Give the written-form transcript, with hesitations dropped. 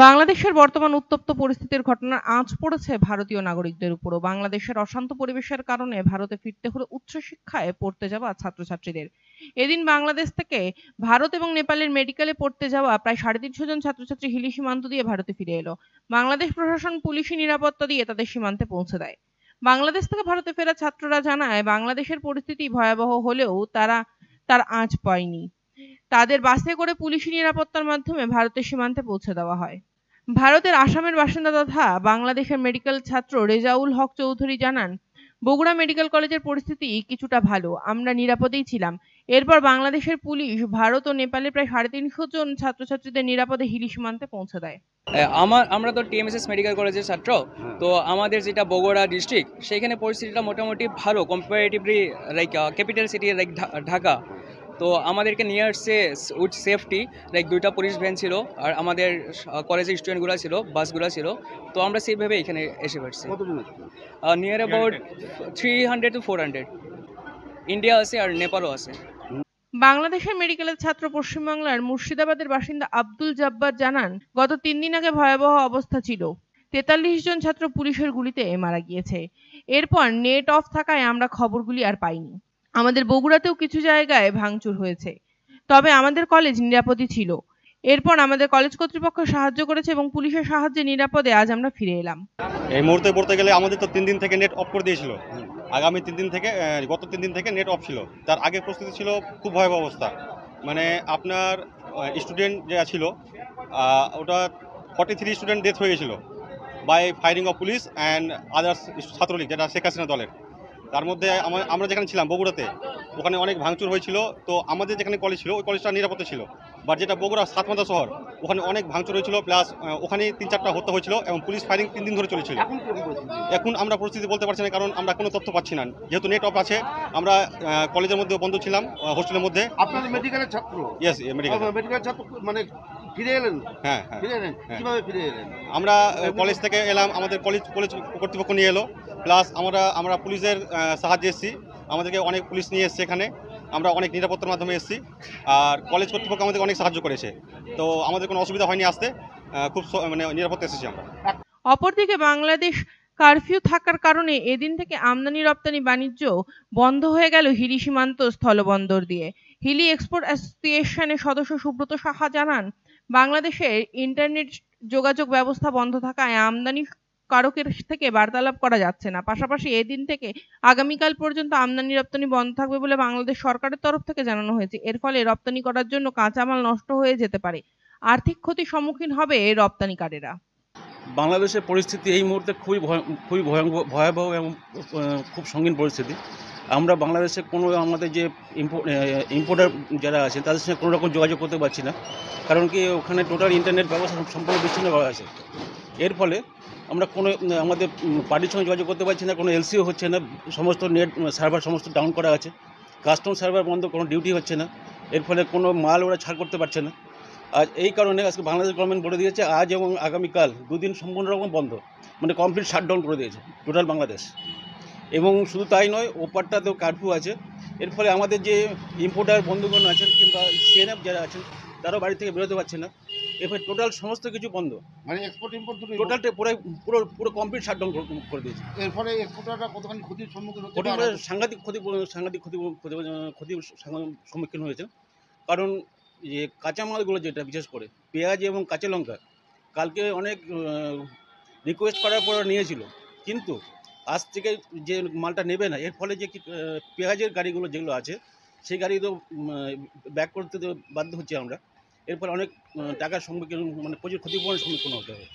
বাংলাদেশের বর্তমান উত্তপ্ত পরিস্থিতির ঘটনার আঁচ পড়েছে ভারতীয় নাগরিকদের উপরও। বাংলাদেশের অশান্ত পরিবেশের কারণে ভারতে ফিরতে হলো উচ্চশিক্ষায় পড়তে যাওয়া ছাত্রছাত্রীদের। এদিন বাংলাদেশ থেকে ভারত এবং নেপালের মেডিকেলে পড়তে যাওয়া প্রায় ৩৫০ জন ছাত্রছাত্রী হিলি সীমান্ত দিয়ে ভারতে ফিরে এলো। বাংলাদেশ প্রশাসন পুলিশি নিরাপত্তা দিয়ে তাদের সীমান্তে পৌঁছে দেয়। বাংলাদেশ থেকে ভারতে ফেরা ছাত্ররা জানায়, বাংলাদেশের পরিস্থিতি ভয়াবহ হলেও তারা তার আঁচ পায়নি। তাদের বাসে করে পুলিশি নিরাপত্তার মাধ্যমে ভারতের সীমান্তে পৌঁছে দেওয়া হয়। ভারতের আসামের বাসিন্দা তথা বাংলাদেশের মেডিকেল ছাত্র রেজাউল হক চৌধুরী জানান, বগুড়া মেডিকেল কলেজের পরিস্থিতি কিছুটা ভালো, আমরা নিরাপদেই ছিলাম। এরপর বাংলাদেশের পুলিশ ভারত ও নেপালের প্রায় ৩৫০ জন ছাত্রছাত্রীদের নিরাপদে হিলি সীমান্তে পৌঁছে দেয়। আমরা তো টিএমএসএস মেডিকেল কলেজের ছাত্র। তো আমাদের যেটা বগুড়া ডিস্ট্রিক্ট, সেখানে পরিস্থিতিটা মোটামুটি ভালো comparatively, like capital city like Dhaka. তো আমাদেরকে নিয়ে আসছে উইথ সেফটি, লাইক 2টা পুলিশ ভ্যান ছিল, আর আমাদের কলেজের স্টুডেন্টগুলো ছিল, বাসগুলো ছিল। তো আমরা সেইভাবে এখানে এসে পারছি। নিয়ার অ্যাবাউট 300 to 400 ইন্ডিয়া আছে আর নেপালও আছে। বাংলাদেশের মেডিকেলের ছাত্র পশ্চিমবাংলার মুর্শিদাবাদের বাসিন্দা আব্দুল জব্বার জানান, গত 3 দিন আগে ভয়াবহ অবস্থা ছিল। ৪৩ জন ছাত্র পুলিশের গুলিতে মারা গিয়েছে। এরপর নেট অফ থাকায় আমরা খবরগুলি আর পাইনি। আমাদের বগুড়াতেও কিছু জায়গায় ভাঙচুর হয়েছে, তবে আমাদের কলেজ নিরাপদই ছিল। এরপর আমাদের কলেজ কর্তৃপক্ষ সাহায্য করেছে এবং পুলিশের সাহায্যে নিরাপদে আজ আমরা ফিরে এলাম। এই মুহূর্তে বলতে গেলে আমাদের তো 3 দিন থেকে নেট অফ করে দিয়েছিল। আগামী 3 দিন থেকে গত 3 দিন থেকে নেট অফ ছিল। তার আগের পরিস্থিতি ছিল খুব ভয়াবহ অবস্থা। মানে আপনার স্টুডেন্ট যে ছিল ওটা 43 স্টুডেন্ট ডেথ হয়ে গেছিলো by firing of police and others Chhatra League, যেটা শেখ হাসিনা দলের। তার মধ্যে আমরা যেখানে ছিলাম বগুড়াতে, ওখানে অনেক ভাঙচুর হয়েছিল। তো আমাদের যেখানে কলেজ ছিল ওই কলেজটা নিরাপত্তা ছিল, বাট যেটা বগুড়া সাতমাথা শহর, ওখানে অনেক ভাঙচুর হয়েছিল, প্লাস ওখানে 3-4টা হত্যা হয়েছিল এবং পুলিশ ফায়ারিং 3 দিন ধরে চলেছিল। এখন আমরা পরিস্থিতি বলতে পারছি না, কারণ আমরা কোনো তথ্য পাচ্ছি না। যেহেতু নেট অফ আছে, আমরা কলেজের মধ্যে বন্ধ ছিলাম, হোস্টেলের মধ্যে। আপনাদের মেডিকেলের ছাত্র? ইয়েস, মেডিকেল ছাত্র মানে ফিরে এলেন? হ্যাঁ, ফিরে এলেন কিভাবে ফিরে এলেন? আমরা কলেজ থেকে এলাম, আমাদের কলেজ কর্তৃপক্ষ নিয়ে এলো, প্লাস আমরা পুলিশের সাহায্যে এসেছি। আমাদেরকে অনেক পুলিশ নিয়ে এসছে এখানে, আমরা অনেক নিরাপত্তার মাধ্যমে এসেছি। আর কলেজ কর্তৃপক্ষ আমাদের অনেক সাহায্য করেছে। তো আমাদের কোনো অসুবিধা হয়নি আসতে, খুব মানে নিরাপত্তা এসেছি আমরা। অপরদিকে বাংলাদেশ কারফিউ থাকার কারণে এদিন থেকে আমদানি রপ্তানি বাণিজ্য বন্ধ হয়ে গেল হিলি সীমান্ত স্থলবন্দর দিয়ে। হিলি এক্সপোর্ট অ্যাসোসিয়েশনের সদস্য সুব্রত সাহা জানান, বাংলাদেশের ইন্টারনেট যোগাযোগ ব্যবস্থা বন্ধ থাকায় আমদানি কারকের থেকে বার্তালাপ করা যাচ্ছে না। পাশাপাশি এদিন থেকে আগামীকাল পর্যন্ত আমদানি রপ্তানি বন্ধ থাকবে বলে বাংলাদেশ সরকারের তরফ থেকে জানানো হয়েছে। এর ফলে রপ্তানি করার জন্য কাঁচামাল নষ্ট হয়ে যেতে পারে। আর্থিক ক্ষতির সম্মুখীন হবে রপ্তানিকারীরা। বাংলাদেশের পরিস্থিতি এই মুহূর্তে খুবই ভয়াবহ এবং খুব সঙ্গীন পরিস্থিতি। আমরা বাংলাদেশে কোনো আমাদের যে ইম্পোর্টার যারা আছেন তাদের সঙ্গে কোনো রকম যোগাযোগ করতে পারছি না, কারণ কি ওখানে টোটাল ইন্টারনেট ব্যবস্থা সম্পূর্ণ বিচ্ছিন্ন করা আছে। এর ফলে আমরা কোনো আমাদের পার্টির সঙ্গে যোগাযোগ করতে পারছি না, কোনো এলসিও হচ্ছে না, সমস্ত নেট সার্ভার সমস্ত ডাউন করা আছে, কাস্টম সার্ভার বন্ধ, কোনো ডিউটি হচ্ছে না। এর ফলে কোনো মাল ওরা ছাড় করতে পারছে না। আজ এই কারণে আজকে বাংলাদেশ গভর্নমেন্ট বলে দিয়েছে আজ এবং আগামীকাল 2 দিন সম্পূর্ণ রকম বন্ধ, মানে কমপ্লিট শাটডাউন করে দিয়েছে টোটাল বাংলাদেশ। এবং শুধু তাই নয়, ওপারটাতেও কারফিউ আছে। এর ফলে আমাদের যে ইম্পোর্টার বন্ধুগণ আছেন কিংবা সিএনএফ যারা আছেন, তারাও বাড়ি থেকে বেরোতে পারছে না। এরপরে টোটাল সমস্ত কিছু বন্ধ, মানে এক্সপোর্ট ইম্পোর্ট টোটালটা পুরো কমপ্লিট শাটডাউন করে দিয়েছে। এর ফলে এক্সপোর্টাররা কতখানি ক্ষতির সম্মুখীন হতে ক্ষতির পারে? সাংঘাতিক ক্ষতির সম্মুখীন হয়েছে। কারণ যে কাঁচামালগুলো, যেটা বিশেষ করে পেঁয়াজ এবং কাঁচা লঙ্কা, কালকে অনেক রিকোয়েস্ট করার পর নিয়েছিল, কিন্তু আজ থেকে যে মালটা নেবে না, এর ফলে যে পেঁয়াজের গাড়িগুলো যেগুলো আছে সেই গাড়ি তো ব্যাক করতে তো বাধ্য হচ্ছে আমরা। এর ফলে অনেক টাকার সম্মুখীন, মানে প্রচুর ক্ষতিপূরণের সম্মুখীন হতে হবে।